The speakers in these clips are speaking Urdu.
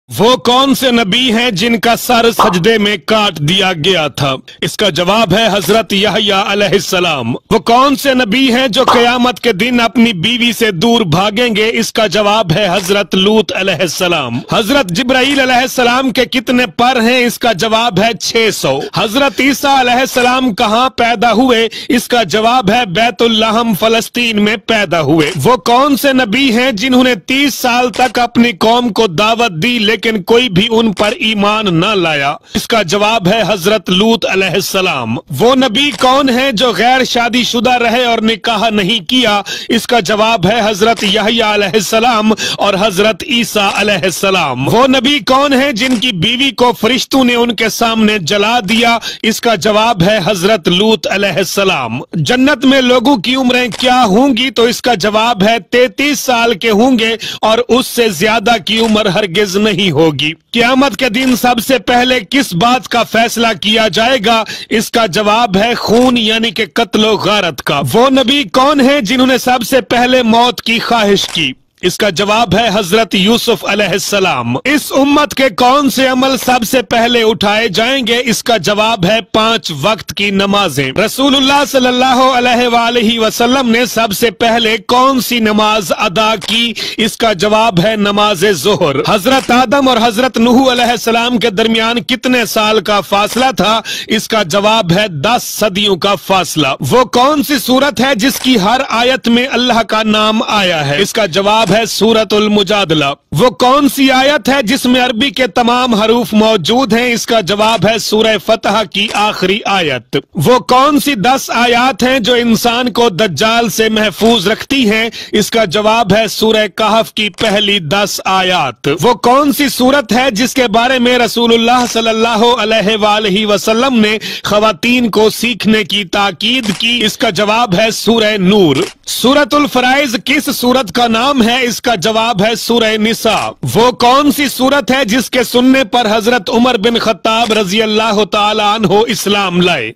وہ کون سے نبی ہیں جن کا سر سجدے میں کاٹ دیا گیا تھا؟ اس کا جواب ہے حضرت یحییٰ علیہ السلام۔ وہ کون سے نبی ہیں جو قیامت کے دن اپنی بیوی سے دور بھاگیں گے؟ اس کا جواب ہے حضرت لوط علیہ السلام۔ حضرت جبرائیل علیہ السلام کے کتنے پر ہیں؟ اس کا جواب ہے 600۔ حضرت عیسیٰ علیہ السلام کہاں پیدا ہوئے؟ اس کا جواب ہے بیت اللحم فلسطین میں پیدا ہوئے۔ وہ کون سے نبی ہیں جنہوں نے 30 سال تک اپنی قوم کو دعوت دی لیکن کوئی بھی ان پر ایمان نہ لایا؟ اس کا جواب ہے حضرت لوط علیہ السلام۔ وہ نبی کون ہے جو غیر شادی شدہ رہے اور نکاح نہیں کیا؟ اس کا جواب ہے حضرت یحییٰ علیہ السلام اور حضرت عیسیٰ علیہ السلام۔ وہ نبی کون ہے جن کی بیوی کو فرشتوں نے ان کے سامنے جلا دیا؟ اس کا جواب ہے حضرت لوط علیہ السلام۔ جنت میں لوگوں کی عمریں کیا ہوں گی؟ تو اس کا جواب ہے 33 سال کے ہوں گے اور اس سے زیادہ کی عمر ہرگز نہیں ہوگی۔ قیامت کے دن سب سے پہلے کس بات کا فیصلہ کیا جائے گا؟ اس کا جواب ہے خون یعنی کہ قتل و غارت کا۔ وہ نبی کون ہیں جنہوں نے سب سے پہلے موت کی خواہش کی؟ اس کا جواب ہے حضرت یوسف علیہ السلام۔ اس امت کے کون سے عمل سب سے پہلے اٹھائے جائیں گے؟ اس کا جواب ہے 5 وقت کی نمازیں۔ رسول اللہ صلی اللہ علیہ وآلہ وسلم نے سب سے پہلے کون سی نماز ادا کی؟ اس کا جواب ہے نماز ظہر۔ حضرت آدم اور حضرت نوح علیہ السلام کے درمیان کتنے سال کا فاصلہ تھا؟ اس کا جواب ہے 10 صدیوں کا فاصلہ۔ وہ کون سی سورت ہے جس کی ہر آیت میں اللہ کا نام آیا ہے؟ اس کا جواب ہے سورۃ المجادلہ۔ وہ کون سی آیت ہے جس میں عربی کے تمام حروف موجود ہیں؟ اس کا جواب ہے سورہ فتح کی آخری آیت۔ وہ کون سی 10 آیات ہیں جو انسان کو دجال سے محفوظ رکھتی ہیں؟ اس کا جواب ہے سورہ کہف کی پہلی 10 آیات۔ وہ کون سی سورت ہے جس کے بارے میں رسول اللہ صلی اللہ علیہ وآلہ وسلم نے خواتین کو سیکھنے کی تاکید کی؟ اس کا جواب ہے سورہ نور۔ سورۃ الفرائض کس سورت کا نام ہے؟ اس کا جواب ہے سورہ نساء۔ وہ کون سی سورت ہے جس کے سننے پر حضرت عمر بن خطاب رضی اللہ تعالی عنہ اسلام لائے؟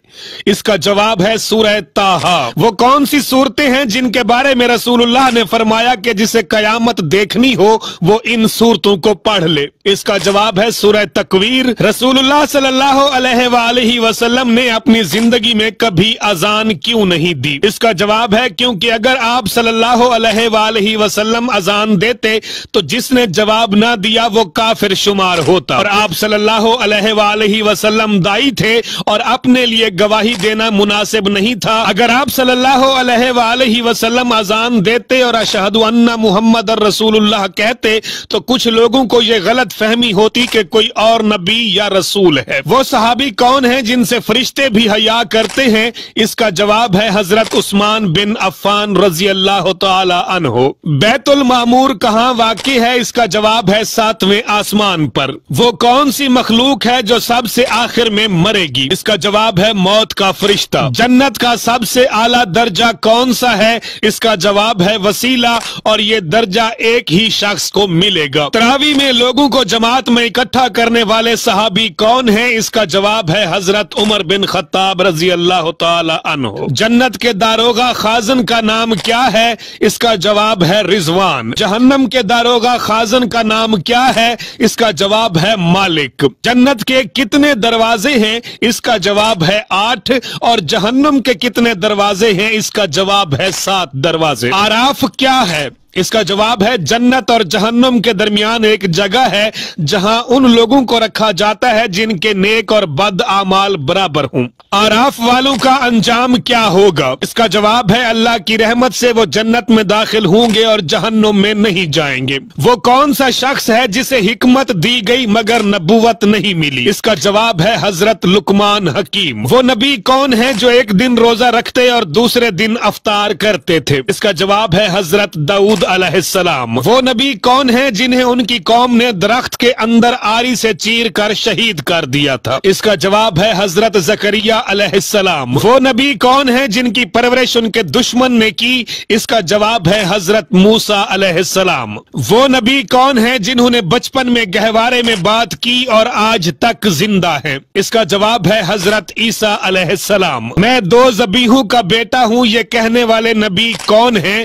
اس کا جواب ہے سورہ طٰہٰ۔ وہ کون سی صورتیں ہیں جن کے بارے میں رسول اللہ نے فرمایا کہ جسے قیامت دیکھنی ہو وہ ان صورتوں کو پڑھ لے؟ اس کا جواب ہے سورہ تکویر۔ رسول اللہ صلی اللہ علیہ وآلہ وسلم نے اپنی زندگی میں کبھی اذان کیوں نہیں دی؟ اس کا جواب ہے کیونکہ اگر آپ صلی اللہ علیہ وآلہ وسلم اذان دیتے تو جس نے جواب نہ دیا وہ کافر شمار ہوتا، اور آپ صلی اللہ علیہ وآلہ وسلم دائی تھے اور اپنے لیے گواہی دینا مناسب نہیں تھا۔ اگر آپ صلی اللہ علیہ وآلہ وسلم اذان دیتے اور اشہد ان محمد رسول اللہ کہتے تو کچھ لوگوں کو یہ غلط فہمی ہوتی کہ کوئی اور نبی یا رسول ہے۔ وہ صحابی کون ہیں جن سے فرشتے بھی حیا کرتے ہیں؟ اس کا جواب ہے حضرت عثمان بن عفان رضی اللہ تعالی عنہ۔ بیت المعمور کہاں واقع ہے؟ اس کا جواب ہے 7ویں آسمان پر۔ وہ کون سی مخلوق ہے جو سب سے آخر میں مرے گی؟ اس کا جواب ہے موت کا فرشتہ۔ جنت کا سب سے اعلیٰ درجہ کون سا ہے؟ اس کا جواب ہے وسیلہ، اور یہ درجہ ایک ہی شخص کو ملے گا۔ تراویح میں لوگوں کو جماعت میں اکٹھا کرنے والے صحابی کون ہیں؟ اس کا جواب ہے حضرت عمر بن خطاب رضی اللہ تعالی عنہ۔ جنت کے داروغہ خازن کا نام کیا ہے؟ اس کا جواب ہے رضوان۔ جہنم کے داروغہ خازن کا نام کیا ہے؟ اس کا جواب ہے مالک۔ جنت کے کتنے دروازے ہیں؟ اس کا جواب ہے 8، اور جہنم کے کتنے دروازے ہیں؟ اس کا جواب ہے 7 دروازے۔ اعراف کیا ہے؟ اس کا جواب ہے جنت اور جہنم کے درمیان ایک جگہ ہے جہاں ان لوگوں کو رکھا جاتا ہے جن کے نیک اور بد اعمال برابر ہوں۔ اعراف والوں کا انجام کیا ہوگا؟ اس کا جواب ہے اللہ کی رحمت سے وہ جنت میں داخل ہوں گے اور جہنم میں نہیں جائیں گے۔ وہ کون سا شخص ہے جسے حکمت دی گئی مگر نبوت نہیں ملی؟ اس کا جواب ہے حضرت لقمان حکیم۔ وہ نبی کون ہے جو ایک دن روزہ رکھتے اور دوسرے دن افطار کرتے تھے؟ اس کا جواب ہے حضرت داؤد علیہ السلام۔ وہ نبی کون ہیں جنہیں ان کی قوم نے درخت کے اندر آری سے چیر کر شہید کر دیا تھا؟ اس کا جواب ہے حضرت زکریا علیہ السلام۔ وہ نبی کون ہیں جن کی پرورش ان کے دشمن نے کی؟ اس کا جواب ہے حضرت موسیٰ علیہ السلام۔ وہ نبی کون ہیں جنہوں نے بچپن میں گہوارے میں بات کی اور آج تک زندہ ہیں؟ اس کا جواب ہے حضرت عیسیٰ علیہ السلام۔ میں 2 ذبیحوں کا بیٹا ہوں یہ کہنے والے نبی کون ہیں؟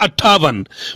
58।